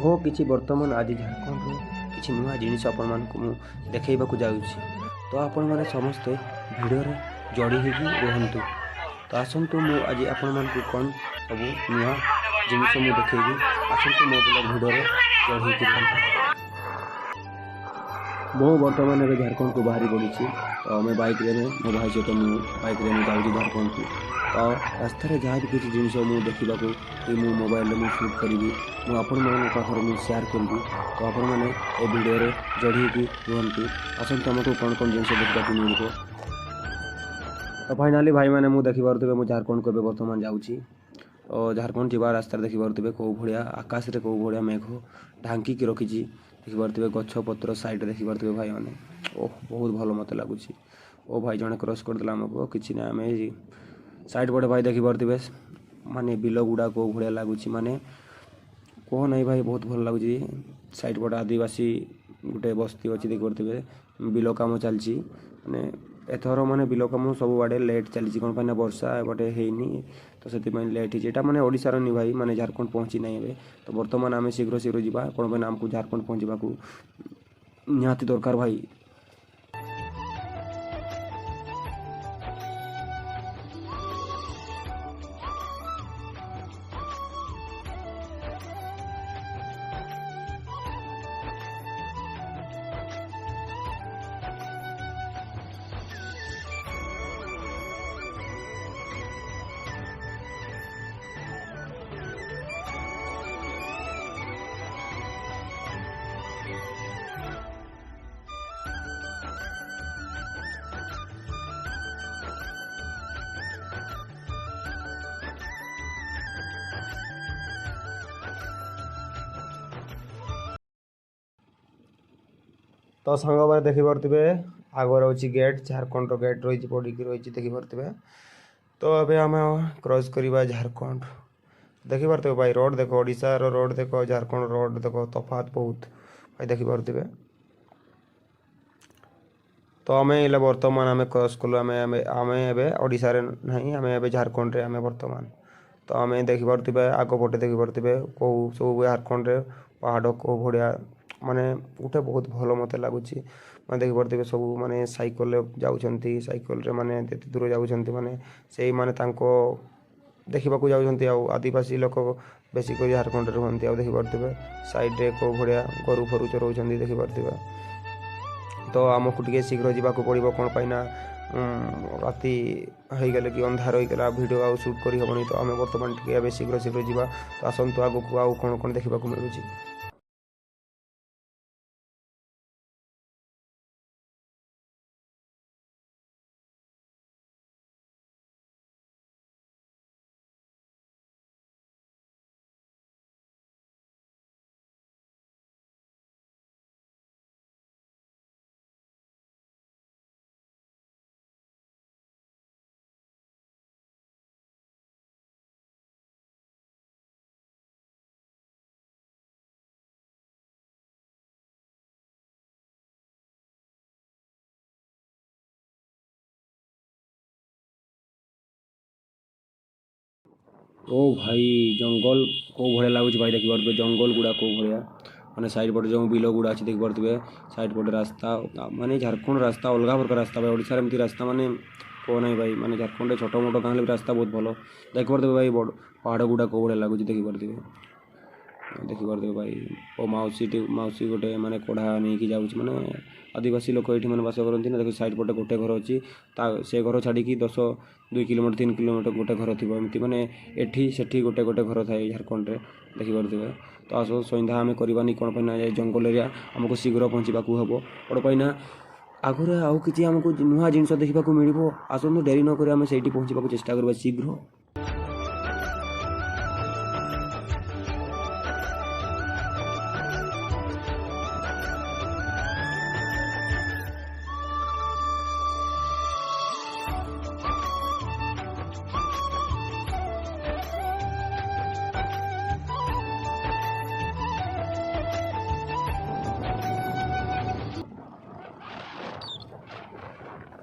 ମୁଁ କିଛି ବର୍ତ୍ତମାନ ଆଜି ଝାଡ଼ଖଣ୍ଡର କିଛି ନୂଆ ଜିନିଷ ଆପଣମାନଙ୍କୁ ମୁଁ ଦେଖାଇବାକୁ ଯାଉଛି। ତ ଆପଣମାନେ ସମସ୍ତେ ଭିଡ଼ିଓରେ ଯୋଡ଼ି ହେଇକି ରୁହନ୍ତୁ। ତ ଆସନ୍ତୁ ମୁଁ ଆଜି ଆପଣମାନଙ୍କୁ କ'ଣ ସବୁ ନୂଆ ଜିନିଷ ମୁଁ ଦେଖାଇବି। ଆସନ୍ତୁ ମୋ ଭିଡ଼ିଓରେ ଯୋଡ଼ି ହେଇକି ରୁହନ୍ତୁ। ମୁଁ ବର୍ତ୍ତମାନ ଏବେ ଝାଡ଼ଖଣ୍ଡକୁ ବାହାରି ପଡ଼ିଛି। ତ ଆମେ ବାଇକ୍ରେ ମୋ ଭାଇ ସହିତ ମୁଁ ବାଇକ୍ରେ ଯାଉଛି ଝାଡ଼ଖଣ୍ଡକୁ। ତ ରାସ୍ତାରେ ଯାହା ବି କିଛି ଜିନିଷ ମୁଁ ଦେଖିବାକୁ କି ମୁଁ ମୋବାଇଲରେ ମୁଁ ସୁଟ୍ କରିବି, ମୁଁ ଆପଣମାନଙ୍କ ପାଖରେ ମୁଁ ସେୟାର କରିବି। ତ ଆପଣମାନେ ଏ ଭିଡ଼ିଓରେ ଯୋଡ଼ି ହେଇକି ରୁହନ୍ତୁ। ଆସନ୍ତୁ ଆମକୁ କ'ଣ କ'ଣ ଜିନିଷ ଦେଖିବାକୁ ମିଳିବ। ତ ଫାଇନାଲି ଭାଇମାନେ ମୁଁ ଦେଖିପାରୁଥିବେ ମୁଁ ଝାଡ଼ଖଣ୍ଡକୁ ଏବେ ବର୍ତ୍ତମାନ ଯାଉଛି। ତ ଝାଡ଼ଖଣ୍ଡ ଯିବା ରାସ୍ତାରେ ଦେଖିପାରୁଥିବେ କେଉଁ ଭଳିଆ ଆକାଶରେ କେଉଁ ଭଳିଆ ମେଘ ଢାଙ୍କିକି ରଖିଛି। ଦେଖିପାରୁଥିବେ ଗଛ ପତ୍ର ସାଇଡ଼୍ରେ ଦେଖିପାରୁଥିବେ ଭାଇମାନେ। ଓହ ବହୁତ ଭଲ ମୋତେ ଲାଗୁଛି। ଓ ଭାଇ ଜଣେ କ୍ରସ୍ କରିଦେଲା ଆମକୁ କିଛି ନାହିଁ ଆମେ ସାଇଡ଼୍ ପଟେ ଭାଇ ଦେଖିପାରୁଥିବେ ମାନେ ବିଲ ଗୁଡ଼ା କେଉଁ ଭଳିଆ ଲାଗୁଛି ମାନେ କୁହ ନାହିଁ ଭାଇ ବହୁତ ଭଲ ଲାଗୁଛି। ସାଇଡ଼୍ ପଟେ ଆଦିବାସୀ ଗୋଟେ ବସ୍ତି ଅଛି ଦେଖିପାରୁଥିବେ ବିଲ କାମ ଚାଲିଛି ମାନେ ଏଥର ମାନେ ବିଲ କାମ ସବୁଆଡ଼େ ଲେଟ୍ ଚାଲିଛି କ'ଣ ପାଇଁ ନା ବର୍ଷା ଏପଟେ ହେଇନି ତ ସେଥିପାଇଁ ଲେଟ୍ ହେଇଛି। ଏଇଟା ମାନେ ଓଡ଼ିଶାର ନି ଭାଇ ମାନେ ଝାଡ଼ଖଣ୍ଡ ପହଞ୍ଚି ନାହିଁ ଏବେ। ତ ବର୍ତ୍ତମାନ ଆମେ ଶୀଘ୍ର ଯିବା କ'ଣ ପାଇଁ ନା ଆମକୁ ଝାଡ଼ଖଣ୍ଡ ପହଞ୍ଚିବାକୁ ନିହାତି ଦରକାର ଭାଇ। ତ ସାଙ୍ଗମାନେ ଦେଖିପାରୁଥିବେ ଆଗରେ ଅଛି ଗେଟ୍, ଝାଡ଼ଖଣ୍ଡର ଗେଟ୍ ରହିଛି ପଡ଼ିକି ରହିଛି ଦେଖିପାରୁଥିବେ। ତ ଏବେ ଆମେ କ୍ରସ୍ କରିବା ଝାଡ଼ଖଣ୍ଡ। ଦେଖିପାରୁଥିବେ ଭାଇ ରୋଡ଼ ଦେଖ, ଓଡ଼ିଶାର ରୋଡ଼ ଦେଖ, ଝାଡ଼ଖଣ୍ଡ ରୋଡ଼ ଦେଖ ତଫାତ୍ ବହୁତ ଭାଇ ଦେଖିପାରୁଥିବେ। ତ ଆମେ ଏଇଲେ ବର୍ତ୍ତମାନ ଆମେ କ୍ରସ୍ କଲୁ ଆମେ ଏବେ ଓଡ଼ିଶାରେ ନାହିଁ, ଆମେ ଏବେ ଝାଡ଼ଖଣ୍ଡରେ ଆମେ ବର୍ତ୍ତମାନ। ତ ଆମେ ଦେଖିପାରୁଥିବେ ଆଗ ପଟେ ଦେଖିପାରୁଥିବେ କେଉଁ ସବୁ ଝାଡ଼ଖଣ୍ଡରେ ପାହାଡ଼ କେଉଁ ଭଳିଆ ମାନେ ଗୋଟେ ବହୁତ ଭଲ ମୋତେ ଲାଗୁଛି। ମାନେ ଦେଖିପାରୁଥିବେ ସବୁ ମାନେ ସାଇକେଲରେ ଯାଉଛନ୍ତି, ସାଇକେଲରେ ମାନେ ଯେତେ ଦୂର ଯାଉଛନ୍ତି ମାନେ ସେଇମାନେ ତାଙ୍କ ଦେଖିବାକୁ ଯାଉଛନ୍ତି। ଆଉ ଆଦିବାସୀ ଲୋକ ବେଶୀ କରି ଝାଡ଼ଖଣ୍ଡରେ ରୁହନ୍ତି। ଆଉ ଦେଖିପାରୁଥିବେ ସାଇଡ଼୍ରେ କେଉଁ ଭଳିଆ ଗୋରୁ ଫରୁ ଚରାଉଛନ୍ତି ଦେଖିପାରୁଥିବେ। ତ ଆମକୁ ଟିକେ ଶୀଘ୍ର ଯିବାକୁ ପଡ଼ିବ କ'ଣ ପାଇଁ ନା ରାତି ହେଇଗଲେ କି ଅନ୍ଧାର ହେଇଗଲା ଭିଡ଼ିଓ ଆଉ ସୁଟ୍ କରିହେବନି। ତ ଆମେ ବର୍ତ୍ତମାନ ଟିକେ ଏବେ ଶୀଘ୍ର ଯିବା। ତ ଆସନ୍ତୁ ଆଗକୁ ଆଉ କ'ଣ କ'ଣ ଦେଖିବାକୁ ମିଳୁଛି। ଓ ଭାଇ ଜଙ୍ଗଲ କେଉଁ ଭଳିଆ ଲାଗୁଛି ଭାଇ ଦେଖିପାରୁଥିବେ ଜଙ୍ଗଲ ଗୁଡ଼ା କେଉଁ ଭଳିଆ ମାନେ ସାଇଡ଼୍ ପଟେ ଯେଉଁ ବିଲ ଗୁଡ଼ା ଅଛି ଦେଖିପାରୁଥିବେ। ସାଇଡ଼୍ ପଟେ ରାସ୍ତା ମାନେ ଝାଡ଼ଖଣ୍ଡ ରାସ୍ତା ଅଲଗା ପ୍ରକାର ରାସ୍ତା ଭାଇ। ଓଡ଼ିଶାରେ ଏମିତି ରାସ୍ତା ମାନେ କୁହ ନାହିଁ ଭାଇ ମାନେ ଝାଡ଼ଖଣ୍ଡରେ ଛୋଟ ମୋଟ ଗାଁ ହେଲେ ବି ରାସ୍ତା ବହୁତ ଭଲ ଦେଖିପାରୁଥିବେ ଭାଇ। ପାହାଡ଼ ଗୁଡ଼ା କେଉଁ ଭଳିଆ ଲାଗୁଛି ଦେଖିପାରୁଥିବେ ଭାଇ। ଓ ମାଉସୀ ଗୋଟେ ମାନେ କଢ଼ା ନେଇକି ଯାଉଛି ମାନେ ଆଦିବାସୀ ଲୋକ ଏଇଠି ମାନେ ବାସ କରନ୍ତି ନା। ଦେଖି ସାଇଡ଼୍ ପଟେ ଗୋଟେ ଘର ଅଛି, ସେ ଘର ଛାଡ଼ିକି 2 କିଲୋମିଟର 3 କିଲୋମିଟର ଗୋଟେ ଘର ଥିବ ଏମିତି ମାନେ ଏଠି ସେଠି ଗୋଟେ ଘର ଥାଏ ଝାଡ଼ଖଣ୍ଡରେ ଦେଖିପାରୁଥିବେ। ତ ଆସ ସନ୍ଧ୍ୟା ଆମେ କରିବାନି କ'ଣ ପାଇଁ ନା ଜଙ୍ଗଲ ଏରିଆ ଆମକୁ ଶୀଘ୍ର ପହଞ୍ଚିବାକୁ ହେବ କ'ଣ ପାଇଁ ନା ଆଗରେ ଆଉ କିଛି ଆମକୁ ନୂଆ ଜିନିଷ ଦେଖିବାକୁ ମିଳିବ। ଆସନ୍ତୁ ଡେରି ନକରି ଆମେ ସେଇଠି ପହଞ୍ଚିବାକୁ ଚେଷ୍ଟା କରିବା ଶୀଘ୍ର।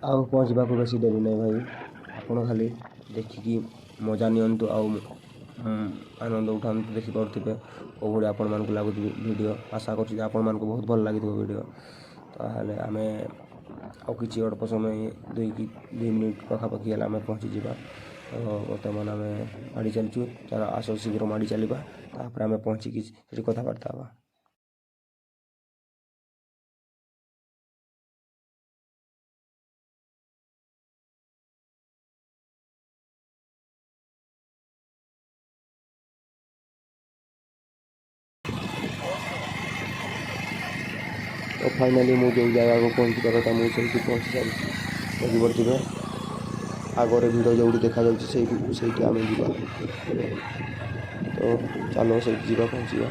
ଆଉ ପହଞ୍ଚିବାକୁ ବେଶୀ ଡେରି ନାହିଁ ଭାଇ। ଆପଣ ଖାଲି ଦେଖିକି ମଜା ନିଅନ୍ତୁ ଆଉ आनंद उठाते देखिपे कौ भाई आपण मानक लगुच वीडियो आशा कर आपण मानक बहुत भल लगी वीडियो ताहले आमे आउ कि अल्प समय 2 मिनिट पाखापाखि है आम पहुँची जावा तो बर्तमान आम माड़ी चलचु आस शीघ्र माड़ी चलवा तापर आम पहुँचिकी कथबार्ता हाँ। तो फाइनाली मुझे जो जगह को पहुँचा कथा मुझे पहुँची सारी देखिपे आगे भिड़ जो देखा जाए आम जा तो चलो से जा पहुँचा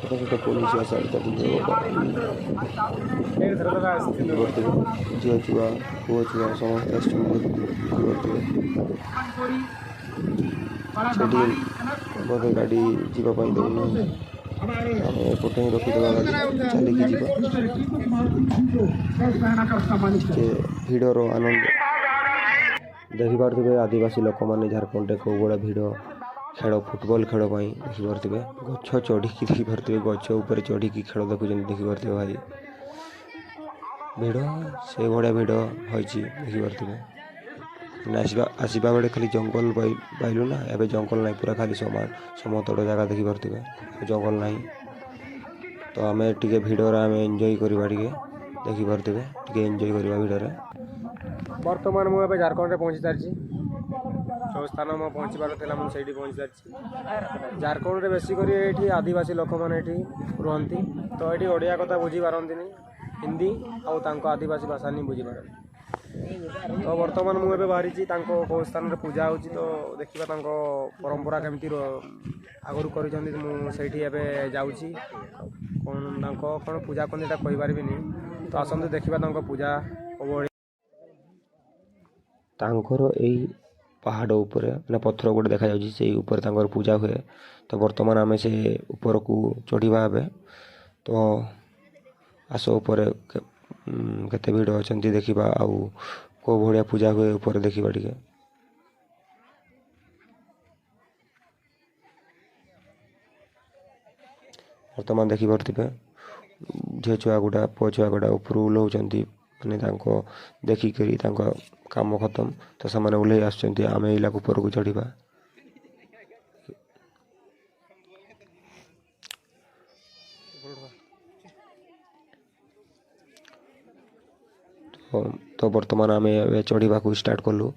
छोटा छोटा पुलिस साइड का झील छुआ पुओ छुआ समस्त बोधे गाड़ी जावाई देना एपटे ही रखीदे गाड़ी चलिकी भिड़र आनंद देखिपे आदिवासी लोक मैंने झारखंड कौ भाया भिड़ खेल फुटबॉल खेल देखिपे गछ चढ़ी देखिपे गछ उपर चढ़ी खेल देखिपे भाई भिड़ से भाया भिड़ होती देखिपे आसवा बेले खाली जंगल पाइलु ना एवं जंगल ना पूरा खाली समतल जगह देखिपे जंगल ना तो आम टे भिड़र आम एंजॉय करवा देखिपे एंजॉय करवा भिड़र बर्तमान मुझे झारखंड पहुँची सारी जो स्थान में पहुँचबार था मुझे पहुँची सारी झारखंड में बेसिकरी ये आदिवासी लोक मैंने रुहति तो ये ओडिया कथा बुझी पारती हिंदी आउ आदिवासी भाषा नहीं बुझी पारती तो बर्तमान मुझे बाहरी कौ स्थान में पूजा हो तो देखा परंपरा केमती आगु कर जाऊँगी कौन पूजा करता कहींपारि तो आसतु देखा पूजा तांकर यही पहाड़ उपर ना पत्थर गोटे देखा जाऊँगी पूजा हुए तो बर्तमान आम से ऊपर को चढ़ा हे तो आस उपर केते भिड़ अच्छा देखा आउ कौ भाया पूजा हुए ऊपर देखा टे बर्तमान देखिपे झील छुआ गुड़ा पुओ छुआ गुड़ा ऊपर ओह्लौंती मैंने देखिक काम खत्म तो से ओह्लई आम इलाक ऊपर को चढ़ा तो बर्तमान आम चढ़ा को स्टार्ट कलु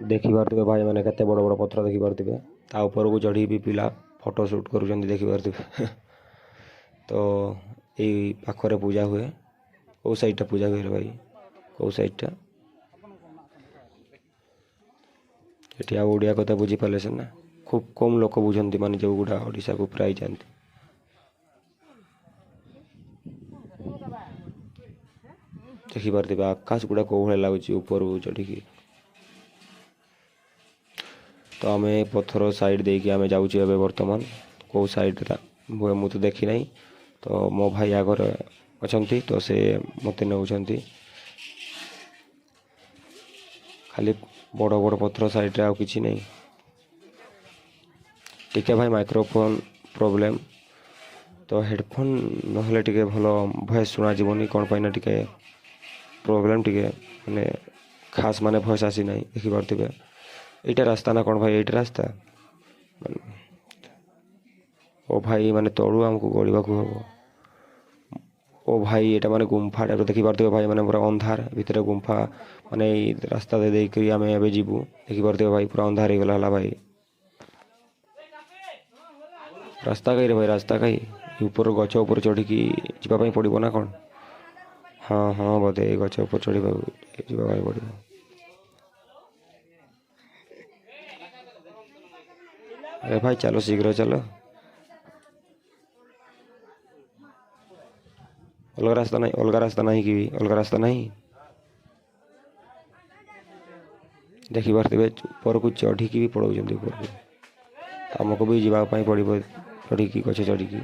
देखिपे भाई मैंने केते बड़ बड़ पत्थर देखिपे ऊपर को चढ़ी भी पिला फोटो शूट कर देखिपे तो यही पाखरे पूजा हुए कौ साइड पूजा हुए भाई कौ साइड ये ओडिया कथा बुझी पारे सीना खूब कम लोक बुझंती माने जो गुड़ा ओडिशा को प्राय जाती देखिपे आकाश गुड़ा कौ भाया लगुच ऊपर चढ़ी तो आम पत्थर साइड देकी आम जाऊँ बर्तमान कौ साइड मु तो देखी ना तो मो भाई आगर अच्छा तो से मत नौ खाली बड़ बड़ पत्थर साइड आउ कि नहीं टिके भाई माइक्रोफोन प्रॉब्लम तो हेडफोन नहले टिके भल वॉइस शुणा जीवनी कौन पाइना टिके प्रॉब्लम टिके माने खास माने वॉइस आसी ना देखिपे एटा रास्ता ना कौन भाई ये रास्ता ओ भाई माने तलू आमको गड़वा हम ओ भाई ये माने गुंफा टाइप देखिपे भाई माने पूरा अंधार भितर गुंफा माने रास्ता दे आम ए जीवु देखिपे भाई पूरा अंधार हो गला भाई रास्ता कहीं भाई रास्ता कहीं ऊपर गच ऊपर चढ़ी जावाई पड़ो ना कौन हाँ हाँ बोधे गच ऊपर चढ़ा पड़ो अरे भाई चलो शीघ्र चलो अलग रास्ता नहीं, अलग रास्ता नहीं कि अलग रास्ता नहीं देखी पारे ऊपर को चढ़िकी भी पड़ाऊँ ऊपर को आमको भी जावाई पड़ो चढ़िकी गछ चढ़िकी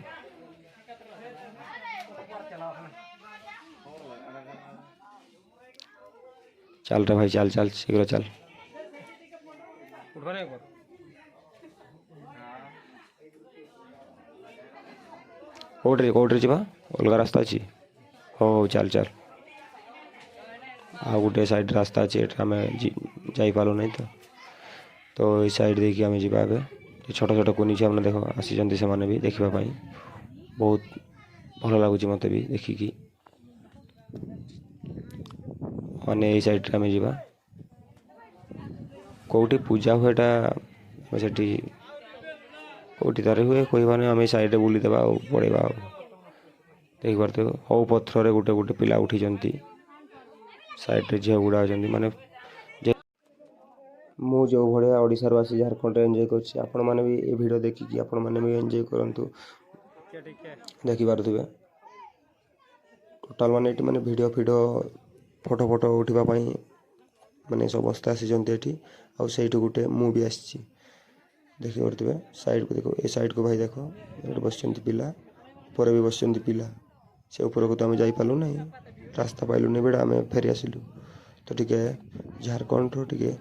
चल रे भाई चल चल शीघ्र चल कौटे जा अलग रास्ता अच्छी हो चल चल आ गोटे साइड रास्ता अच्छे आम जापारू ना तो ये साइड देखिए आम जा छोट छोट कुनी छुआ मैंने देख आसी से भी देखापी बहुत भल लगुच मत भी देखिकी मैंने यही साइड आम जा कौटी पूजा हुएटा से कौटी तार हुए कहबाने आम साइड बुलीदेवा पड़ेगा देख पारे हौ पथर गोटे गोटे पिला उठी साइड झील गुड़ा अच्छा माने मु जो भाया ओडिशार आसी झारखंड एंजॉय करछि आपण माने भी ये वीडियो देखिकी आपण माने भी एंजॉय करंतु देखि पारुथिबे टोटाल माने एटी माने वीडियो फोटो फोटो उठिबा पई माने समस्त आसी जंती एटी आ सेइटु गुटे मु भी आछि देखि पारुथिबे साइड को देखो ए साइड को भाई देखो एटी बसचंती पिला ऊपर भी बसचंती पिला से ऊपर को तो आम जापारू ना रास्ता पाइलु नहीं बेड़ा आम फेरी आसिलु तो टिके झारखंड टिके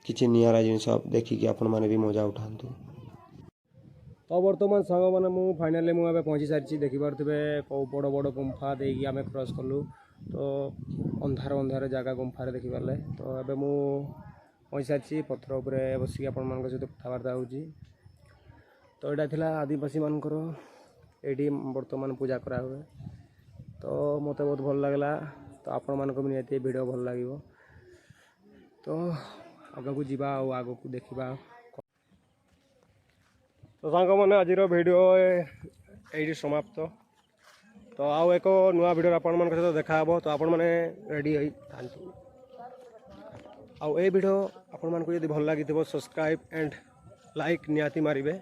किसी निरा जिनस देखिकी आपण मैंने भी मजा उठातु तो बर्तमान सांग मैंने मुझे फाइनाली मुझे पहुँची सारी देखिपे कौ बड़ बड़ गुंफा देकी आम क्रॉस कलु तो अंधार अंधार जगह गुंफार देखिपारे तो ये मु पहुँची सारी पथर उपर बसिक आपण मान सहित कथबार्ता हो तो यहाँ थी आदिवासी मानकर ये बर्तमान पूजा करा हुए तो मत बहुत भल लगला तो आपण मानक भी निहती वीडियो भल लगे तो आग को जीवा आग को देखा तो सांग मैंने आज वीडियो ये समाप्त तो आउ एक नुआ वीडियो आपण मान सहित देखा तो आपण मैंने रेडी था आउ ए वीडियो आपण मान को यदि भल लगी सब्सक्राइब एंड लाइक निहाती मारिबे।